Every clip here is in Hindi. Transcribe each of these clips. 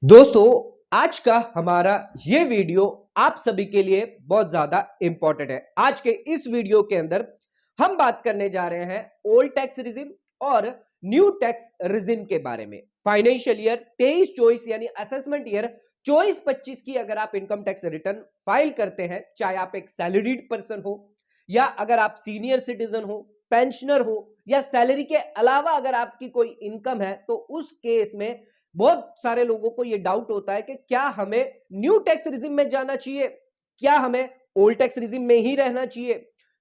दोस्तों, आज का हमारा ये वीडियो आप सभी के लिए बहुत ज्यादा इंपॉर्टेंट है। आज के इस वीडियो के अंदर हम बात करने जा रहे हैं ओल्ड टैक्स रिजिम और न्यू टैक्स रिजिम के बारे में। फाइनेंशियल ईयर 23-24 यानी असेसमेंट ईयर 24-25 की अगर आप इनकम टैक्स रिटर्न फाइल करते हैं, चाहे आप एक सैलरीड पर्सन हो या अगर आप सीनियर सिटीजन हो, पेंशनर हो या सैलरी के अलावा अगर आपकी कोई इनकम है, तो उस केस में बहुत सारे लोगों को यह डाउट होता है कि क्या हमें न्यू टैक्स रिजिम में जाना चाहिए, क्या हमें ओल्ड टैक्स रिजिम में ही रहना चाहिए।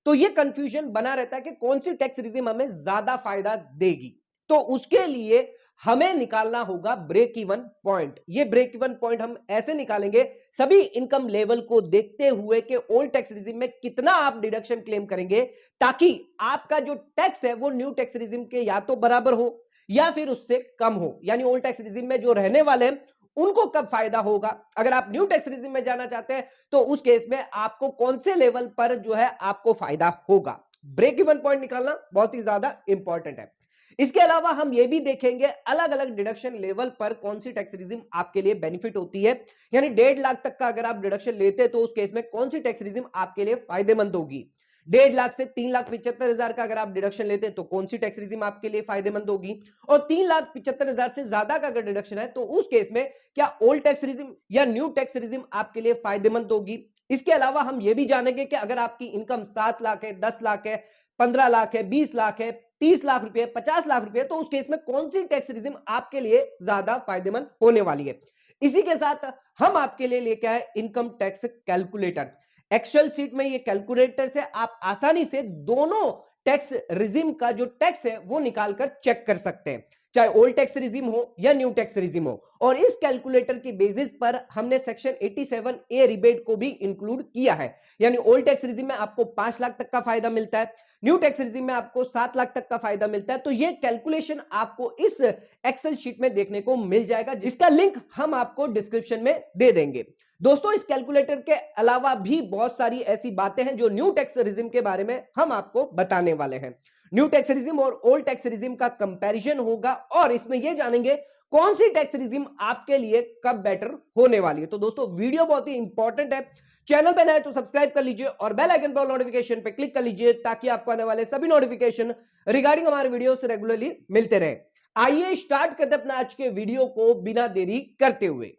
तो यह कंफ्यूजन बना रहता है कि कौन सी टैक्स रिजिम हमें ज्यादा फायदा देगी। तो उसके लिए हमें निकालना होगा ब्रेक इवन पॉइंट। ये ब्रेक इवन पॉइंट हम ऐसे निकालेंगे सभी इनकम लेवल को देखते हुए कि ओल्ड टैक्स रिजिम में कितना आप डिडक्शन क्लेम करेंगे, ताकि आपका जो टैक्स है वो न्यू टैक्स रिजिम के या तो बराबर हो या फिर उससे कम हो। यानी ओल्ड टैक्स रिजिम में जो रहने वाले हैं उनको कब फायदा होगा। अगर आप न्यू टैक्स रिजिम में जाना चाहते हैं तो उस केस में आपको कौन से लेवल पर जो है आपको फायदा होगा। ब्रेक इवन पॉइंट निकालना बहुत ही ज्यादा इंपॉर्टेंट है। इसके अलावा हम यह भी देखेंगे अलग अलग डिडक्शन लेवल पर कौन सी टैक्स रिजिम आपके लिए बेनिफिट होती है। यानी 1.5 लाख तक का अगर आप डिडक्शन लेते हैं तो उस केस में कौन सी टैक्स रिजिम आपके लिए फायदेमंद होगी। 1.5 लाख से 3,75,000 का अगर आप डिडक्शन लेते हैं तो कौन सी टैक्स रिजिम आपके लिए फायदेमंद होगी। और 3,75,000 से ज्यादा का अगर डिडक्शन है तो उस केस में क्या ओल्ड टैक्स रिजिम या न्यू टैक्स रिजिम आपके लिए फायदेमंद होगी। इसके अलावा हम यह भी जानेंगे कि अगर आपकी इनकम 7 लाख है, 10 लाख है, 15 लाख है, 20 लाख है, 30 लाख रुपए, 50 लाख रुपए, तो उस केस में कौन सी टैक्स रिजिम आपके लिए ज्यादा फायदेमंद होने वाली है। इसी के साथ हम आपके लिए लेके आए income tax calculator. Excel sheet में ये कैलकुलेटर से आप आसानी से दोनों टैक्स रिजिम का जो टैक्स है वो निकालकर चेक कर सकते हैं, चाहे ओल्ड टैक्स रिजिम हो या न्यू टैक्स रिजिम हो। और इस कैलकुलेटर की बेसिस पर हमने सेक्शन 87A रिबेट को भी इंक्लूड किया है। यानी ओल्ड टैक्स रिजिम में आपको 5 लाख तक का फायदा मिलता है, न्यू टैक्स रिजिम में आपको 7 लाख तक का फायदा मिलता है। तो ये कैलकुलेशन आपको इस एक्सेल शीट में देखने को मिल जाएगा, जिसका लिंक हम आपको डिस्क्रिप्शन में दे देंगे। दोस्तों, इस कैलकुलेटर के अलावा भी बहुत सारी ऐसी बातें हैं जो न्यू टैक्स रिजिम के बारे में हम आपको बताने वाले हैं। न्यू टैक्स रिजिम और ओल्ड टैक्स रिजिम का कंपैरिजन होगा और इसमें यह जानेंगे कौन सी टैक्स रिजिम आपके लिए कब बेटर होने वाली है। तो दोस्तों, वीडियो बहुत ही इंपॉर्टेंट है। चैनल पे नए तो सब्सक्राइब कर लीजिए और बेल आइकन पर नोटिफिकेशन पे क्लिक कर लीजिए, ताकि आपको आने वाले सभी नोटिफिकेशन रिगार्डिंग हमारे वीडियो से रेगुलरली मिलते रहे। आइए स्टार्ट करते अपना आज के वीडियो को बिना देरी करते हुए।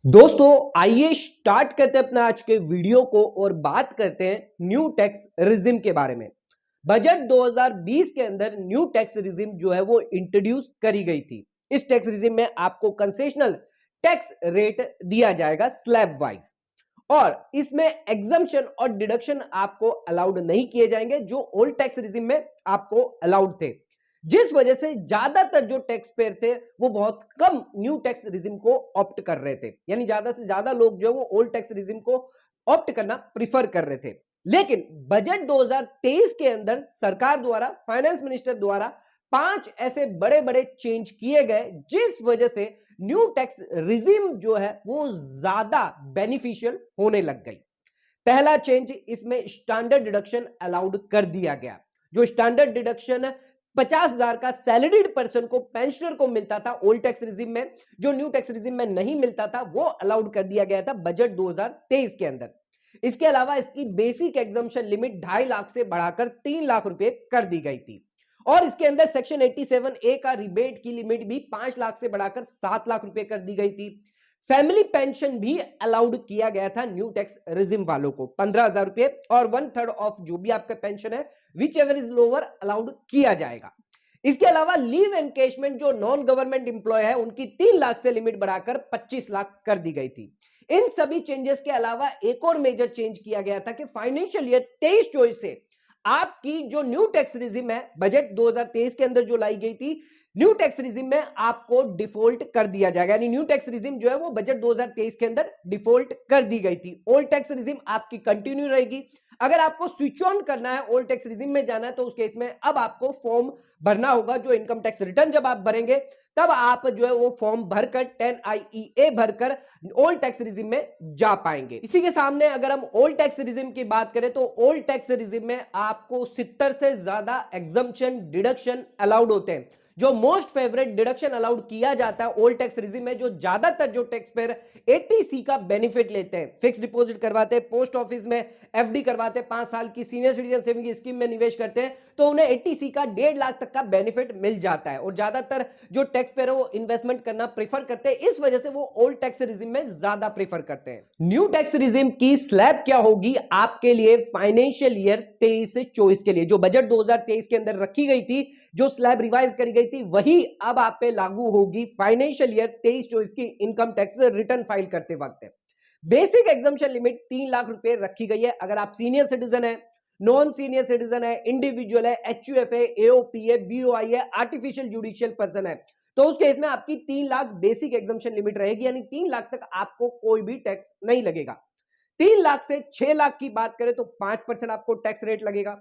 दोस्तों, आइए स्टार्ट करते हैं अपना आज के वीडियो को और बात करते हैं न्यू टैक्स रिजिम के बारे में। बजट 2020 के अंदर न्यू टैक्स रिजिम जो है वो इंट्रोड्यूस करी गई थी। इस टैक्स रिजिम में आपको कंसेशनल टैक्स रेट दिया जाएगा स्लैब वाइज, और इसमें एग्जम्पशन और डिडक्शन आपको अलाउड नहीं किए जाएंगे जो ओल्ड टैक्स रिजिम में आपको अलाउड थे। जिस वजह से ज्यादातर जो टैक्स पेयर थे वो बहुत कम न्यू टैक्स रिजिम को ऑप्ट कर रहे थे। यानी ज्यादा से ज्यादा लोग जो वो ओल्ड टैक्स रिजिम को ऑप्ट करना प्रीफर कर रहे थे। लेकिन बजट 2023 के अंदर सरकार द्वारा, फाइनेंस मिनिस्टर द्वारा 5 ऐसे बड़े बड़े चेंज किए गए, जिस वजह से न्यू टैक्स रिजिम जो है वो ज्यादा बेनिफिशियल होने लग गई। पहला चेंज, इसमें स्टैंडर्ड डिडक्शन अलाउड कर दिया गया। जो स्टैंडर्ड डिडक्शन 50,000 का सैलरीड पर्सन को, पेंशनर को मिलता था ओल्ड टैक्स रिजिम में, जो न्यू टैक्स रिजिम में नहीं मिलता था, वो अलाउड कर दिया गया था बजट 2023 के अंदर। इसके अलावा इसकी बेसिक एग्जम्पशन लिमिट 2.5 लाख से बढ़ाकर 3 लाख रुपए कर दी गई थी। और इसके अंदर सेक्शन 87A का रिबेट की लिमिट भी 5 लाख से बढ़ाकर 7 लाख रुपए कर दी गई थी। फैमिली पेंशन भी अलाउड किया गया था न्यू टैक्स रिजिम वालों को, 15,000 रुपए और 1/3 ऑफ जो भी आपका पेंशन है which ever is lower allowed किया जाएगा। इसके अलावा लीव एनकेशमेंट जो नॉन गवर्नमेंट इंप्लॉय है उनकी 3 लाख से लिमिट बढ़ाकर 25 लाख कर दी गई थी। इन सभी चेंजेस के अलावा एक और मेजर चेंज किया गया था कि फाइनेंशियल ईयर 23-24 से आपकी जो न्यू टैक्स रिजिम है बजट 2023 के अंदर जो लाई गई थी, न्यू टैक्स रिजिम में आपको डिफॉल्ट कर दिया जाएगा। यानी न्यू टैक्स रिजिम जो है वो बजट 2023 के अंदर डिफॉल्ट कर दी गई थी। ओल्ड टैक्स रिजिम आपकी कंटिन्यू रहेगी। अगर आपको स्विच ऑन करना है, ओल्ड टैक्स रिजिम में जाना है, तो उस केस में अब आपको फॉर्म भरना होगा। जो इनकम टैक्स रिटर्न जब आप भरेंगे तब आप जो है वो फॉर्म भरकर 10IEA भरकर ओल्ड टैक्स रिजिम में जा पाएंगे। इसी के सामने अगर हम ओल्ड टैक्स रिजिम की बात करें तो ओल्ड टैक्स रिजिम में आपको 70 से ज्यादा एग्जम्पशन डिडक्शन अलाउड होते हैं। जो मोस्ट फेवरेट डिडक्शन अलाउड किया जाता है ओल्ड टैक्स रिजिम में, जो ज्यादातर जो टैक्स पेयर 80C का बेनिफिट लेते हैं, फिक्स डिपॉजिट करवाते हैं, पोस्ट ऑफिस में FD करवाते हैं, 5 साल की सीनियर सिटीजन सेविंग स्कीम में निवेश करते हैं, तो उन्हें 80C का 1.5 लाख तक का बेनिफिट मिल जाता है। और ज्यादातर जो टैक्स पेयर है वो इन्वेस्टमेंट करना प्रीफर करते हैं, इस वजह से वो ओल्ड टैक्स रिजिम में ज्यादा प्रीफर करते हैं। न्यू टैक्स रिजिम की स्लैब क्या होगी आपके लिए फाइनेंशियल ईयर 23-24 के लिए? जो बजट 2023 के अंदर रखी गई थी, जो स्लैब रिवाइज करी गई थी, वही अब आप पे लागू होगी फाइनेंशियल ईयर 23-24 की इनकम टैक्स रिटर्न फाइल करते वक्त। बेसिक एग्जम्पशन लिमिट 3 लाख रुपए रखी गई है। अगर आप सीनियर सिटीजन है, नॉन सीनियर सिटीजन है, इंडिविजुअल है, HUF है, AOP है, BOI है, आर्टिफिशियल जुडिशियल पर्सन है, तो उस केस में आपकी 3 लाख बेसिक एग्जम्पशन लिमिट रहेगी, यानी 3 लाख तक आपको कोई भी टैक्स नहीं लगेगा। 3 लाख से 6 लाख की बात करें तो 5% आपको टैक्स रेट लगेगा।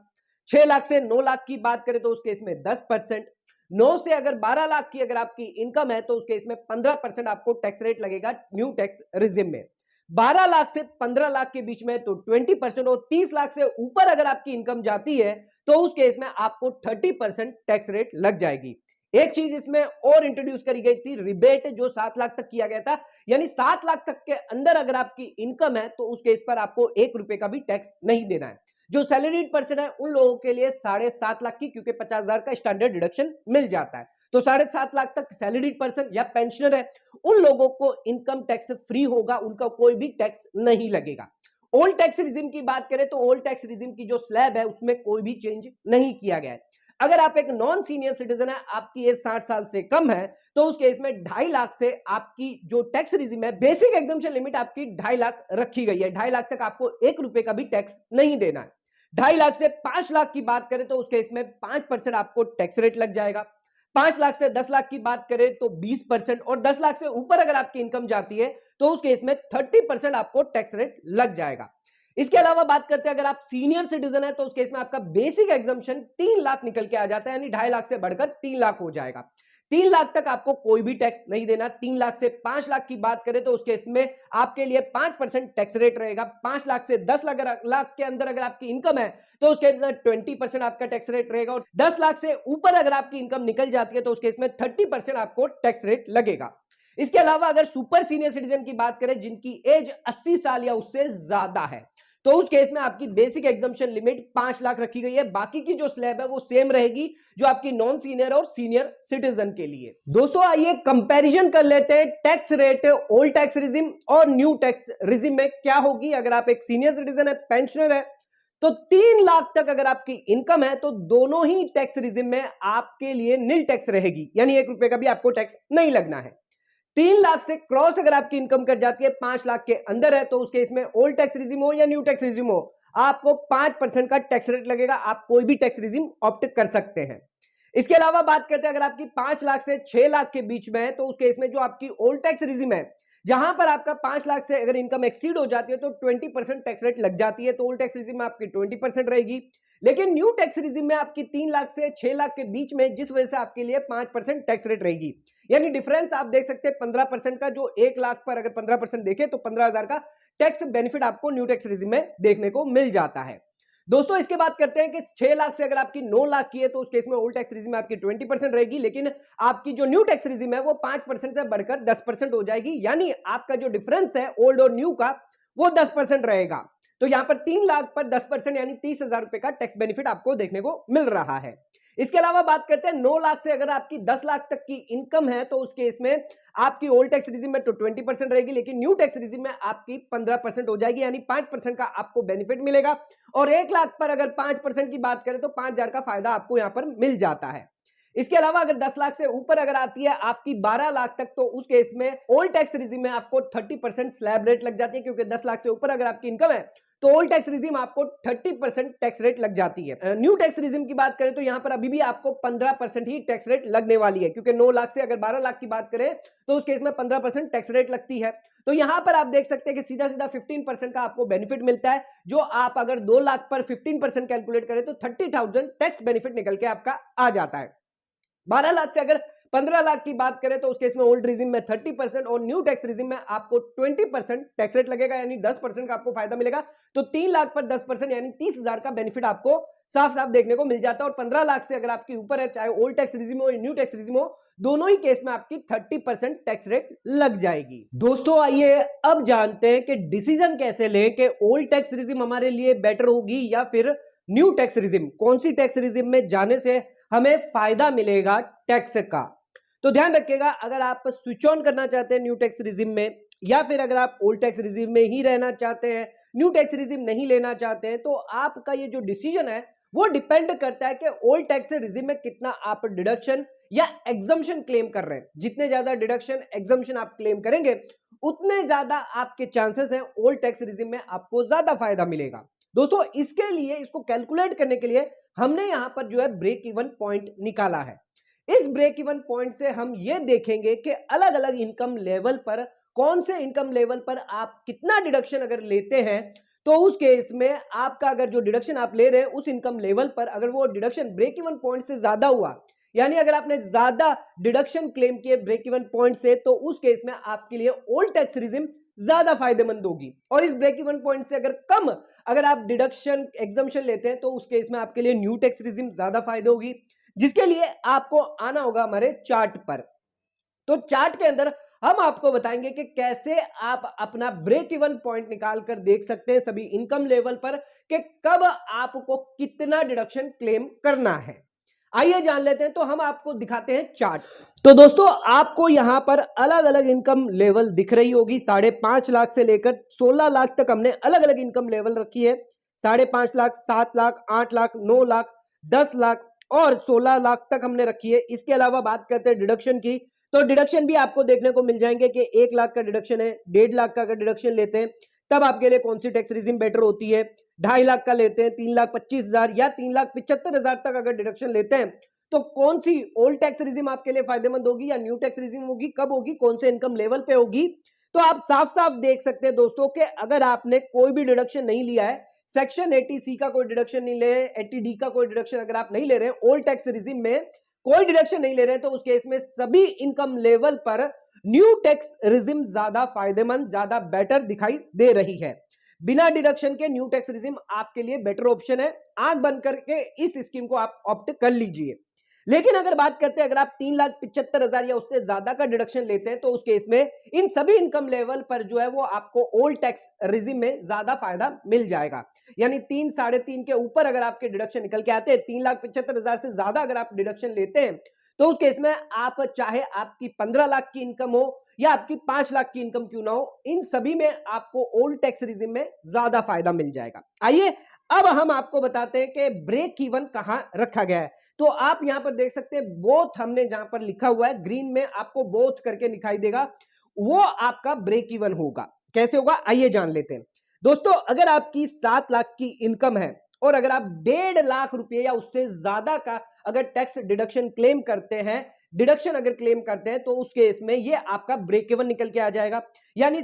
6 लाख से 9 लाख की बात करें तो उस केस में 10%। 9 से अगर 12 लाख की अगर आपकी इनकम है तो उस केस में 15% आपको टैक्स रेट लगेगा न्यू टैक्स रिजिम में। 12 लाख से 15 लाख के बीच में तो 20%, और 30 लाख से ऊपर अगर आपकी इनकम जाती है तो उस केस में आपको 30% टैक्स रेट लग जाएगी। एक चीज इसमें और इंट्रोड्यूस करी गई थी, रिबेट, जो 7 लाख तक किया गया था, यानी 7 लाख तक के अंदर अगर आपकी इनकम है तो उस केस पर आपको 1 रुपए का भी टैक्स नहीं देना है। जो सैलरीड पर्सन है उन लोगों के लिए 7.5 लाख की, क्योंकि 50,000 का स्टैंडर्ड डिडक्शन मिल जाता है, तो 7.5 लाख तक सैलरीड पर्सन या पेंशनर है, उन लोगों को इनकम टैक्स फ्री होगा, उनका कोई भी टैक्स नहीं लगेगा। ओल्ड टैक्स रिजिम की बात करें तो ओल्ड टैक्स रिजिम की जो स्लैब है उसमें कोई भी चेंज नहीं किया गया है। अगर आप एक नॉन सीनियर सिटीजन है, आपकी एज 60 साल से कम है, तो उस केस में 2.5 लाख से आपकी जो टैक्स रिजिम है, बेसिक एग्जम्पशन लिमिट आपकी 2.5 लाख रखी गई है। 2.5 लाख तक आपको 1 रुपए का भी टैक्स नहीं देना है। 2.5 लाख से 5 लाख की बात करें तो उस केस में 5% आपको टैक्स रेट लग जाएगा। 5 लाख से 10 लाख की बात करें तो 20%, और 10 लाख से ऊपर अगर आपकी इनकम जाती है तो उस केस में 30% आपको टैक्स रेट लग जाएगा। इसके अलावा बात करते हैं, अगर आप सीनियर सिटीजन है तो उस केस में आपका बेसिक एग्जम्पशन 3 लाख निकल के आ जाता है, यानी 2.5 लाख से बढ़कर 3 लाख हो जाएगा। 3 लाख तक आपको कोई भी टैक्स नहीं देना। 3 लाख से 5 लाख की बात करें तो उस केस में आपके लिए 5% टैक्स रेट रहेगा। 5 लाख से 10 लाख के अंदर अगर आपकी इनकम है तो उसके अंदर 20% आपका टैक्स रेट रहेगा, और 10 लाख से ऊपर अगर आपकी इनकम निकल जाती है तो उस केस में 30% आपको टैक्स रेट लगेगा। इसके अलावा अगर सुपर सीनियर सिटीजन की बात करें, जिनकी एज 80 साल या उससे ज्यादा है, तो उस केस में आपकी बेसिक एग्जम्पशन लिमिट 5 लाख रखी गई है। बाकी की जो स्लैब है वो सेम रहेगी जो आपकी नॉन सीनियर और सीनियर सिटीजन के लिए। दोस्तों आइए कंपैरिजन कर लेते हैं tax rate old tax regime और न्यू टैक्स रिजिम में क्या होगी। अगर आप एक सीनियर सिटीजन है, पेंशनर है, तो 3 लाख तक अगर आपकी इनकम है तो दोनों ही टैक्स रिजिम में आपके लिए नील टैक्स रहेगी, यानी 1 रुपए का भी आपको टैक्स नहीं लगना है। 3 लाख से क्रॉस अगर आपकी इनकम कर जाती है 5 लाख के अंदर है तो उस केस में ओल्ड टैक्स रिजिम हो या न्यू टैक्स रिजिम हो, आपको 5% का टैक्स रेट लगेगा। आप कोई भी टैक्स रिजिम ऑप्ट कर सकते हैं। इसके अलावा बात करते हैं, अगर आपकी 5 लाख से 6 लाख के बीच में है तो उस केस में जो आपकी ओल्ड टैक्स रिजिम है, जहां पर आपका 5 लाख से अगर इनकम एक्सीड हो जाती है तो 20% टैक्स रेट लग जाती है, तो ओल्ड टैक्स रिजिम में आपकी 20% रहेगी। लेकिन न्यू टैक्स रिजिम में आपकी 3 लाख से 6 लाख के बीच में, जिस वजह से आपके लिए 5% टैक्स रेट रहेगी, यानी डिफरेंस आप देख सकते हैं 15% का। जो 1 लाख पर अगर 15% देखें तो 15,000 का टैक्स बेनिफिट आपको न्यू टैक्स रिजिम में देखने को मिल जाता है। दोस्तों इसके बात करते हैं कि 6 लाख से अगर आपकी 9 लाख की है तो उस केस में ओल्ड टैक्स रिजिम में आपकी 20% रहेगी, लेकिन आपकी जो न्यू टैक्स रिजिम है वो 5% से बढ़कर 10% हो जाएगी, यानी आपका जो डिफरेंस है ओल्ड और न्यू का वो 10% रहेगा। तो यहां पर 3 लाख पर 10% यानी 30,000 रुपए का टैक्स बेनिफिट आपको देखने को मिल रहा है। इसके अलावा बात करते हैं 9 लाख से अगर आपकी 10 लाख तक की इनकम है तो उस केस में आपकी ओल्ड टैक्स रिजिम में तो 20% रहेगी, लेकिन न्यू टैक्स रिजिम में आपकी 15% हो जाएगी, यानी 5% का आपको बेनिफिट मिलेगा। और 1 लाख पर अगर 5% की बात करें तो 5,000 का फायदा आपको यहां पर मिल जाता है। इसके अलावा अगर 10 लाख से ऊपर अगर आती है आपकी 12 लाख तक, तो उस केस में ओल्ड टैक्स रिजिम में आपको 30% स्लैब रेट लग जाती है, क्योंकि 10 लाख से ऊपर अगर आपकी इनकम है तो ओल्ड टैक्स रिजिम आपको 30% टैक्स रेट लग जाती है। न्यू टैक्स रिजिम की बात करें तो यहां पर अभी भी आपको 15% ही टैक्स रेट लगने वाली है, क्योंकि 9 लाख से अगर 12 लाख की बात करें तो उस केस में 15% टैक्स रेट लगती है। तो यहां पर आप देख सकते हैं कि सीधा सीधा 15% का आपको बेनिफिट मिलता है, जो आप अगर 2 लाख पर 15% कैलकुलेट करें तो 30,000 टैक्स बेनिफिट निकल के आपका आ जाता है। 12 लाख से अगर 15 लाख की बात करें तो उस केस में ओल्ड रिजिम में 30% और न्यू टैक्स रिजिम में आपको 20% टैक्स रेट लगेगा, यानी 10% का आपको फायदा मिलेगा। तो 3 लाख पर 10% यानी 30,000 का बेनिफिट आपको साफ साफ देखने को मिल जाता है। और 15 लाख से अगर आपके ऊपर है, चाहे ओल्ड टैक्स रिजिम हो या न्यू टैक्स रिजिम हो, दोनों ही केस में आपकी 30% टैक्स रेट लग जाएगी। दोस्तों आइए अब जानते हैं कि डिसीजन कैसे लें कि ओल्ड टैक्स रिजिम हमारे लिए बेटर होगी या फिर न्यू टैक्स रिजिम। कौन सी टैक्स रिजिम में जाने से हमें फायदा मिलेगा टैक्स का। तो ध्यान रखिएगा, अगर आप स्विच ऑन करना चाहते हैं न्यू टैक्स रिजिम में, या फिर अगर आप ओल्ड टैक्स रिजिम में ही रहना चाहते हैं, न्यू टैक्स रिजिम नहीं लेना चाहते हैं, तो आपका ये जो डिसीजन है वो डिपेंड करता है कि ओल्ड टैक्स रिजिम में कितना आप डिडक्शन या एग्जम्पशन क्लेम कर रहे हैं। जितने ज्यादा डिडक्शन एग्जम्पशन आप क्लेम करेंगे उतने ज्यादा आपके चांसेस हैं ओल्ड टैक्स रिजिम में आपको ज्यादा फायदा मिलेगा। दोस्तों इसके लिए, इसको कैलकुलेट करने के लिए हमने यहां पर जो है ब्रेक इवन पॉइंट निकाला है। इस ब्रेक इवन पॉइंट से हम ये देखेंगे कि अलग अलग इनकम लेवल पर, कौन से इनकम लेवल पर आप कितना डिडक्शन अगर लेते हैं, तो उस केस में आपका अगर जो डिडक्शन आप ले रहे हैं उस इनकम लेवल पर अगर वो डिडक्शन ब्रेक इवन पॉइंट से ज्यादा हुआ, यानी अगर आपने ज्यादा डिडक्शन क्लेम किए ब्रेक इवन पॉइंट से, तो उस केस में आपके लिए ओल्ड टैक्स रिजिम ज्यादा फायदेमंद होगी। और इस ब्रेक इवन पॉइंट से अगर कम अगर आप डिडक्शन एग्जम्पशन लेते हैं तो उस केस में आपके लिए न्यू टैक्स रिजिम ज्यादा फायदे होगी, जिसके लिए आपको आना होगा हमारे चार्ट पर। तो चार्ट के अंदर हम आपको बताएंगे कि कैसे आप अपना ब्रेक इवन पॉइंट निकाल कर देख सकते हैं सभी इनकम लेवल पर कि कब आपको कितना डिडक्शन क्लेम करना है। आइए जान लेते हैं। तो हम आपको दिखाते हैं चार्ट। तो दोस्तों आपको यहां पर अलग अलग इनकम लेवल दिख रही होगी। 5.5 लाख से लेकर 16 लाख तक हमने अलग अलग इनकम लेवल रखी है। 5.5 लाख, 7 लाख, 8 लाख, 9 लाख, 10 लाख और 16 लाख तक हमने रखी है। इसके अलावा बात करते हैं डिडक्शन की, तो डिडक्शन भी आपको देखने को मिल जाएंगे कि 1 लाख का डिडक्शन है, 1.5 लाख का अगर डिडक्शन लेते हैं तब आपके लिए कौन सी टैक्स रिजिम बेटर होती है। 2.5 लाख का लेते हैं, 3,25,000 या 3,75,000 तक अगर डिडक्शन लेते हैं तो कौन सी ओल्ड टैक्स रिजिम आपके लिए फायदेमंद होगी या न्यू टैक्स रिजिम होगी, कब होगी, कौन से इनकम लेवल पे होगी। तो आप साफ साफ देख सकते हैं दोस्तों कि अगर आपने कोई भी डिडक्शन नहीं लिया है, सेक्शन 80C का कोई डिडक्शन नहीं ले रहे, 80D का कोई डिडक्शन अगर आप नहीं ले रहे हैं, ओल्ड टैक्स रिजिम में कोई डिडक्शन नहीं ले रहे हैं, तो उस केस में सभी इनकम लेवल पर न्यू टैक्स रिजिम ज्यादा फायदेमंद, ज्यादा बेटर दिखाई दे रही है। बिना डिडक्शन के न्यू टैक्स रिजिम आपके लिए बेटर ऑप्शन है। आंख बंद करके इस स्कीम को आप ऑप्ट कर लीजिए। लेकिन अगर बात करते हैं, अगर आप 3,75,000 या उससे ज्यादा का डिडक्शन लेते हैं, तो उस केस में इन सभी इनकम लेवल पर जो है वो आपको ओल्ड टैक्स रिजिम में ज्यादा फायदा मिल जाएगा। यानी 3, 3.5 के ऊपर अगर आपके डिडक्शन निकल के आते हैं, 3,75,000 से ज्यादा अगर आप डिडक्शन लेते हैं, तो उस केस में आप चाहे आपकी 15 लाख की इनकम हो या आपकी 5 लाख की इनकम क्यों ना हो, इन सभी में आपको ओल्ड टैक्स रिजिम में ज्यादा फायदा मिल जाएगा। आइए अब हम आपको बताते हैं कि ब्रेक इवन कहां रखा गया है। तो आप यहां पर देख सकते हैं बोथ, हमने जहां पर लिखा हुआ है ग्रीन में आपको बोथ करके दिखाई देगा, वो आपका ब्रेक इवन होगा। कैसे होगा आइए जान लेते हैं। दोस्तों अगर आपकी 7 लाख की इनकम है और अगर आप 1.5 लाख रुपए या उससे ज्यादा का अगर टैक्स डिडक्शन क्लेम करते हैं, डिडक्शन अगर क्लेम करते हैं, तो उस केस में ये आपका ब्रेक इवन निकल के आ जाएगा। यानी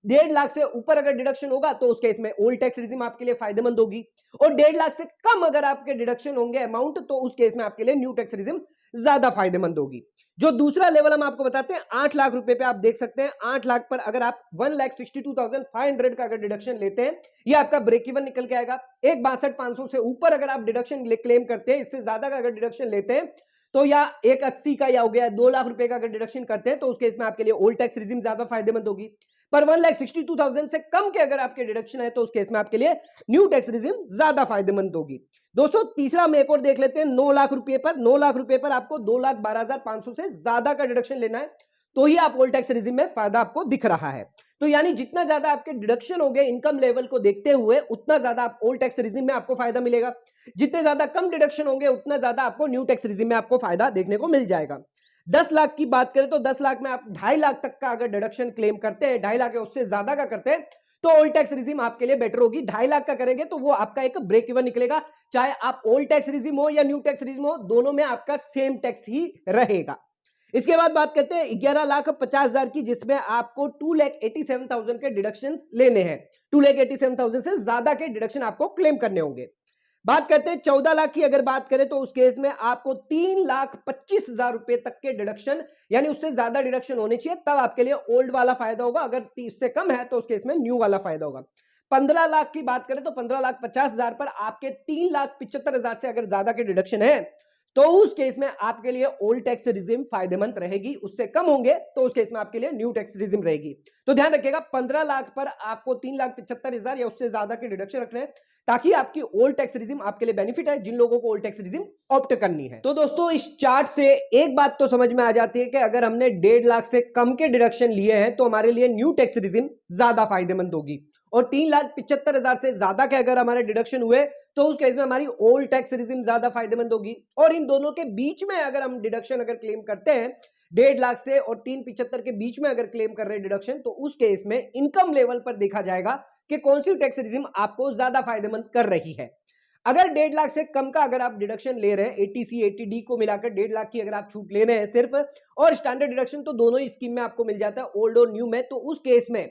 1.5 लाख से ऊपर अगर डिडक्शन होगा तो उस केस में ओल्ड टैक्स रिजिम आपके लिए फायदेमंद होगी, और 1.5 लाख से कम अगर आपके डिडक्शन होंगे अमाउंट, तो उस केस में आपके लिए न्यू टैक्स रिजिम ज्यादा फायदेमंद होगी। जो दूसरा लेवल हम आपको बताते हैं 8 लाख रुपए पे, आप देख सकते हैं 8 लाख पर अगर आप 1,62,500 का अगर डिडक्शन लेते हैं, ये आपका ब्रेक इवन निकल के आएगा। 1,62,500 से ऊपर अगर आप डिडक्शन क्लेम करते हैं, इससे ज्यादा का अगर डिडक्शन लेते हैं, तो या 1,80 का या हो गया 2 लाख रुपए का अगर डिडक्शन करते हैं, तो उस केस में आपके लिए ओल्ड टैक्स रिजिम ज्यादा फायदेमंद होगी। पर 1,62,000 से कम के अगर आपके डिडक्शन है, तो उस केस में आपके लिए न्यू टैक्स रिजिम ज्यादा फायदेमंद होगी। दोस्तों तीसरा हम एक और देख लेते हैं 9 लाख रुपए पर। 9 लाख रुपए पर आपको 2,12,500 से ज्यादा का डिडक्शन लेना है, तो ही आप ओल्ड टैक्स रिजिम में फायदा आपको दिख रहा है। तो यानी जितना ज्यादा आपके डिडक्शन हो गए इनकम लेवल को देखते हुए, उतना ज्यादा आप ओल्ड टैक्स रिजिम में आपको फायदा मिलेगा। जितने ज्यादा कम डिडक्शन होंगे उतना ज्यादा आपको न्यू टैक्स रिजिम में आपको फायदा देखने को मिल जाएगा। 10 लाख की बात करें तो 10 लाख में आप 2.5 लाख तक का अगर डिडक्शन क्लेम करते हैं, 2.5 लाख या उससे ज्यादा का करते हैं, तो ओल्ड टैक्स रिजिम आपके लिए बेटर होगी। 2.5 लाख का करेंगे तो वो आपका एक ब्रेक इवन निकलेगा, चाहे आप ओल्ड टैक्स रिजिम हो या न्यू टैक्स रिजिम हो, दोनों में आपका सेम टैक्स ही रहेगा। इसके बाद बात करते हैं 11,50,000 की, जिसमें आपको 2,87,000 के डिडक्शन लेने हैं। 2,87,000 से ज्यादा के डिडक्शन आपको क्लेम करने होंगे। बात करते हैं 14 लाख की, अगर बात करें तो उस केस में आपको 3,25,000 रुपए तक के डिडक्शन, यानी उससे ज्यादा डिडक्शन होने चाहिए, तब आपके लिए ओल्ड वाला फायदा होगा। अगर 30 से कम है तो उस केस में न्यू वाला फायदा होगा। 15 लाख की बात करें तो 15,50,000 पर आपके 3,75,000 से अगर ज्यादा के डिडक्शन है तो उस केस में आपके लिए ओल्ड टैक्स रिजिम फायदेमंद रहेगी। उससे कम होंगे तो उस केस में आपके लिए न्यू टैक्स रिजिम रहेगी। तो ध्यान रखिएगा, 15 लाख पर आपको 3,75,000 या उससे ज्यादा के डिडक्शन रखने हैं, ताकि आपकी ओल्ड टैक्स रिजिम आपके लिए बेनिफिट है, जिन लोगों को ओल्ड टैक्स रिजिम ऑप्ट करनी है। तो दोस्तों, इस चार्ट से एक बात तो समझ में आ जाती है कि अगर हमने 1.5 लाख से कम के डिडक्शन लिए हैं तो हमारे लिए न्यू टैक्स रिजिम ज्यादा फायदेमंद होगी, और 3,75,000 से ज्यादा के अगर हमारे डिडक्शन हुए तो उस केस में हमारी ओल्ड टैक्स रिजिम ज्यादा फायदेमंद होगी। और इन दोनों के बीच में अगर हम डिडक्शन अगर क्लेम करते हैं 1.5 लाख से और 3,75,000 के बीच में अगर क्लेम कर रहे हैं डिडक्शन, तो उस केस में इनकम लेवल पर देखा जाएगा कि कौन सी टैक्स रिजिम आपको ज्यादा फायदेमंद कर रही है। अगर 1.5 लाख से कम का अगर आप डिडक्शन ले रहे हैं, एटीसी एटीडी को मिलाकर 1.5 लाख की अगर आप छूट ले रहे हैं सिर्फ, और स्टैंडर्ड डिडक्शन तो दोनों ही स्कीम में आपको मिल जाता है, ओल्ड और न्यू में, तो उस केस में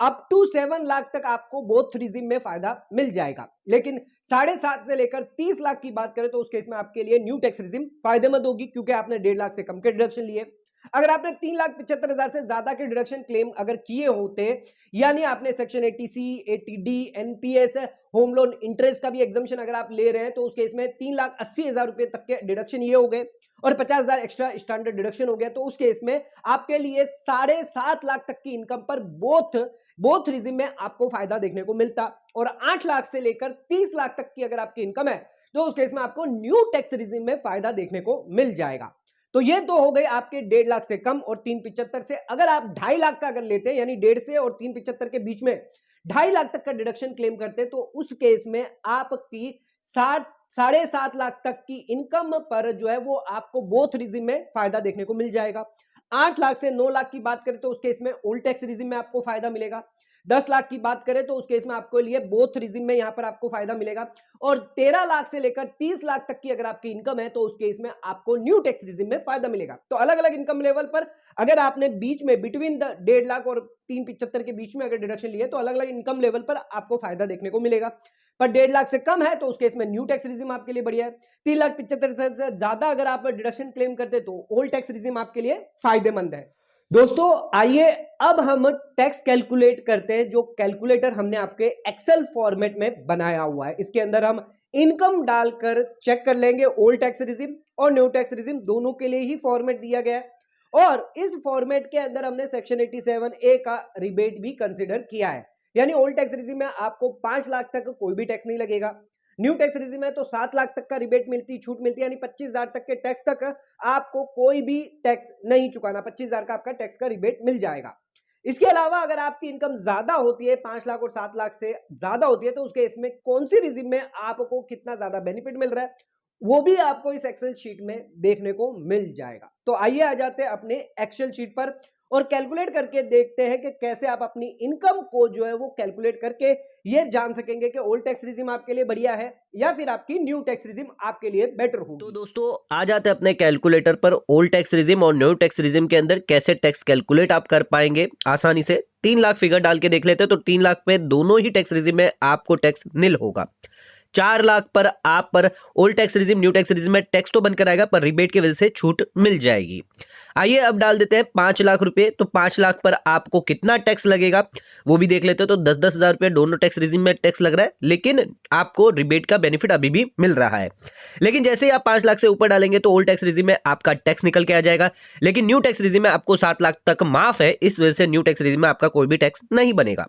अप टू 7 लाख तक आपको बोथ रिजिम में फायदा मिल जाएगा। लेकिन 7.5 से लेकर 30 लाख की बात करें तो उस केस में आपके लिए न्यू टैक्स रिजिम फायदेमंद होगी, क्योंकि आपने 1.5 लाख से कम के डिडक्शन लिए। अगर आपने 3,75,000 से ज्यादा के डिडक्शन क्लेम अगर किए होते, यानी आपने section 80C, 80D, NPS, home loan interest का भी एग्जम्पशन अगर आप ले रहे हैं, तो उस केस में 3,80,000 रुपए तक के डिडक्शन ये हो गए और 50,000 एक्स्ट्रा स्टैंडर्ड डिडक्शन हो गया, तो उस केस में आपके लिए 7.5 लाख तक की इनकम पर बोथ रिजिम में आपको फायदा देखने को मिलता। और 8 लाख से लेकर 30 लाख तक की अगर आपकी इनकम है तो उस केस में आपको न्यू टैक्स रिजिम में फायदा देखने को मिल जाएगा। तो ये तो हो गए आपके 1.5 लाख से कम और 3,75,000 से। अगर आप 2.5 लाख का अगर लेते हैं, यानी 1.5 से और 3,75,000 के बीच में 2.5 लाख तक का डिडक्शन क्लेम करते हैं, तो उस केस में आपकी 7.5 लाख तक की इनकम पर जो है वो आपको बोथ रिजिम में फायदा देखने को मिल जाएगा। 8 लाख से 9 लाख की बात करें तो उस केस में ओल्ड टैक्स रिजिम में आपको फायदा मिलेगा। 10 लाख की बात करें तो उस केस में आपको लिए बोथ रिजिम में यहां पर आपको फायदा मिलेगा। और 13 लाख से लेकर 30 लाख तक की अगर आपकी इनकम है तो उस केस में आपको न्यू टैक्स रिजिम में फायदा मिलेगा। तो अलग अलग इनकम लेवल पर अगर आपने बीच में बिटवीन द 1.5 लाख और 3,75,000 के बीच में अगर डिडक्शन लिए तो अलग अलग इनकम लेवल पर आपको फायदा देखने को मिलेगा। पर 1.5 लाख से कम है तो उस केस में न्यू टैक्स रिजिम आपके लिए बढ़िया है। 3,75,000 से ज्यादा अगर आप डिडक्शन क्लेम करते तो ओल्ड टैक्स रिजिम आपके लिए फायदेमंद है। दोस्तों, आइए अब हम टैक्स कैलकुलेट करते हैं, जो कैलकुलेटर हमने आपके एक्सेल फॉर्मेट में बनाया हुआ है। इसके अंदर हम इनकम डालकर चेक कर लेंगे ओल्ड टैक्स रिजिम और न्यू टैक्स रिजिम, दोनों के लिए ही फॉर्मेट दिया गया है। और इस फॉर्मेट के अंदर हमने सेक्शन 87A का रिबेट भी कंसिडर किया है, यानी ओल्ड टैक्स रिजिम में आपको 5 लाख तक कोई भी टैक्स नहीं लगेगा। न्यू टैक्स रिजिम है तो 7 लाख तक का रिबेट मिलती, छूट मिलती है, यानी 25,000 तक के टैक्स तक आपको कोई भी टैक्स नहीं चुकाना, 25,000 का आपका टैक्स का रिबेट मिल जाएगा। इसके अलावा अगर आपकी इनकम ज्यादा होती है, 5 लाख और 7 लाख से ज्यादा होती है, तो उसके इसमें कौन सी रिजिम में आपको कितना ज्यादा बेनिफिट मिल रहा है वो भी आपको इस एक्सेल शीट में देखने को मिल जाएगा। तो आइए आ जाते हैं अपने एक्सेल शीट पर और कैलकुलेट करके देखते हैं कि कैसे आप अपनी इनकम को जो है वो कैलकुलेट करके ये जान सकेंगे कि ओल्ड टैक्स रिजिम आपके लिए बढ़िया है या फिर आपकी न्यू टैक्स रिजिम आपके लिए बेटर होगी। तो दोस्तों, आ जाते हैं अपने कैलकुलेटर पर। ओल्ड टैक्स रिजिम और न्यू टैक्स रिजिम के अंदर कैसे टैक्स कैलकुलेट आप कर पाएंगे आसानी से। 3 लाख फिगर डाल के देख लेते हैं। तो 3 लाख पे दोनों ही टैक्स रिजिम में आपको टैक्स निल होगा। 4 लाख पर आप पर old tax regime new tax regime में टैक्स तो बनकर आएगा, पर रिबेट की वजह से छूट मिल जाएगी। आइए अब डाल देते हैं 5 लाख रुपए। तो 5 लाख पर आपको कितना टैक्स लगेगा वो भी देख लेते हैं। तो 10-10 हजार रुपये दोनों टैक्स रिजिम में टैक्स लग रहा है, लेकिन आपको रिबेट का बेनिफिट अभी भी मिल रहा है। लेकिन जैसे ही आप 5 लाख से ऊपर डालेंगे तो ओल्ड टैक्स रिजिम में आपका टैक्स निकल के आ जाएगा, लेकिन न्यू टैक्स रिजिम में आपको 7 लाख तक माफ है, इस वजह से न्यू टैक्स रिजिम में आपका कोई भी टैक्स नहीं बनेगा।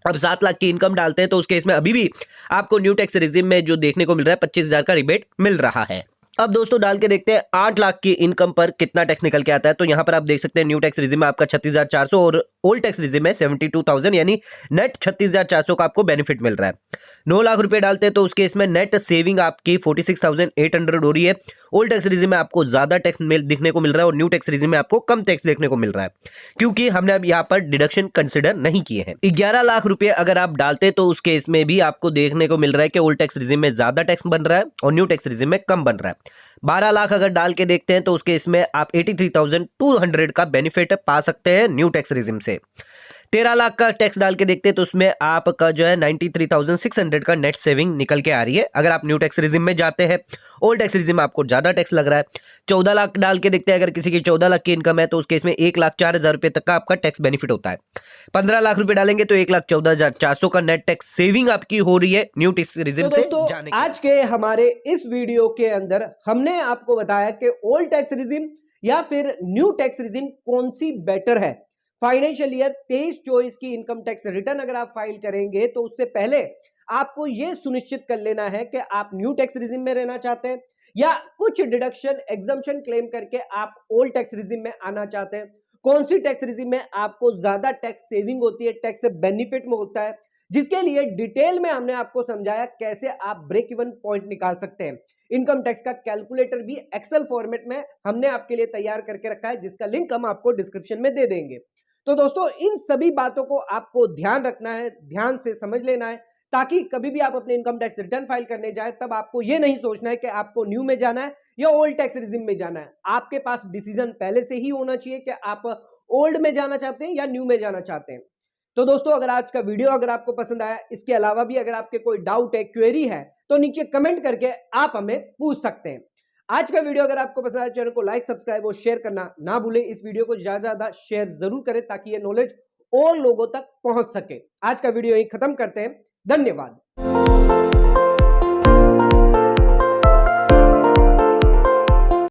अब 7 लाख की इनकम डालते हैं तो उस केस में अभी भी आपको न्यू टैक्स रिजिम में जो देखने को मिल रहा है 25,000 का रिबेट मिल रहा है। अब दोस्तों डाल के देखते हैं 8 लाख की इनकम पर कितना टैक्स निकल के आता है। तो यहां पर आप देख सकते हैं न्यू टैक्स रिजिम में आपका 36,400 और ओल्ड टैक्स रिजिम में 72,000, यानी नेट 36,400 का आपको बेनिफिट मिल रहा है। 9 लाख रुपए डालते हैं तो उस केस में नेट सेविंग आपकी 46,800 हो रही है। ओल्ड टैक्स रिजिम में आपको ज्यादा टैक्स दिखने को मिल रहा है और न्यू टैक्स रिजिम में आपको कम टैक्स देखने को मिल रहा है, क्योंकि हमने अब यहाँ पर डिडक्शन कंसिडर नहीं किए हैं। 11 लाख रुपए अगर आप डालते तो उस केस में भी आपको देखने को मिल रहा है कि ओल्ड टैक्स रिजिम में ज्यादा टैक्स बन रहा है और न्यू टैक्स रिजिम में कम बन रहा है। 12 लाख अगर डाल के देखते हैं तो उसके इसमें आप 83,200 का बेनिफिट पा सकते हैं न्यू टैक्स रिजिम से। 13 लाख का टैक्स डाल के देखते हैं तो उसमें आपका जो है 93,600 का नेट सेविंग निकल के आ रही है अगर आप न्यू टैक्स रिजिम में जाते हैं। ओल्ड टैक्स रिजिम में आपको ज्यादा टैक्स लग रहा है। 14 लाख डाल के देखते हैं, अगर किसी की 14 लाख की इनकम है तो उस केस में 1,04,000 रुपए तक का आपका टैक्स बेनिफिट होता है। 15 लाख रुपए डालेंगे तो 1,14,400 का नेट टैक्स सेविंग आपकी हो रही है न्यू टैक्स रिजिम से जाने के। आज के हमारे इस वीडियो के अंदर हमने आपको बताया कि ओल्ड टैक्स रिजिम या फिर न्यू टैक्स रिजिम कौन सी बेटर है। फाइनेंशियल ईयर 23-24 की इनकम टैक्स रिटर्न अगर आप फाइल करेंगे तो उससे पहले आपको यह सुनिश्चित कर लेना है कि आप न्यू टैक्स रिजिम में रहना चाहते हैं या कुछ डिडक्शन एग्जम्पशन क्लेम करके आप ओल्ड टैक्स रिजिम में आना चाहते हैं। कौन सी टैक्स रिजिम में आपको ज्यादा टैक्स सेविंग होती है, टैक्स बेनिफिट में होता है, जिसके लिए डिटेल में हमने आपको समझाया कैसे आप ब्रेक इवन पॉइंट निकाल सकते हैं। इनकम टैक्स का कैलकुलेटर भी एक्सेल फॉर्मेट में हमने आपके लिए तैयार करके रखा है, जिसका लिंक हम आपको डिस्क्रिप्शन में दे देंगे। तो दोस्तों इन सभी बातों को आपको ध्यान रखना है, ध्यान से समझ लेना है, ताकि कभी भी आप अपने इनकम टैक्स रिटर्न फाइल करने जाए तब आपको यह नहीं सोचना है कि आपको न्यू में जाना है या ओल्ड टैक्स रिजिम में जाना है। आपके पास डिसीजन पहले से ही होना चाहिए कि आप ओल्ड में जाना चाहते हैं या न्यू में जाना चाहते हैं। तो दोस्तों अगर आज का वीडियो अगर आपको पसंद आया, इसके अलावा भी अगर आपके कोई डाउट है, क्वेरी है, तो नीचे कमेंट करके आप हमें पूछ सकते हैं। आज का वीडियो अगर आपको पसंद आया, चैनल को लाइक, सब्सक्राइब और शेयर करना ना भूलें। इस वीडियो को ज्यादा ज्यादा शेयर जरूर करें ताकि ये नॉलेज और लोगों तक पहुंच सके। आज का वीडियो यहीं खत्म करते हैं। धन्यवाद।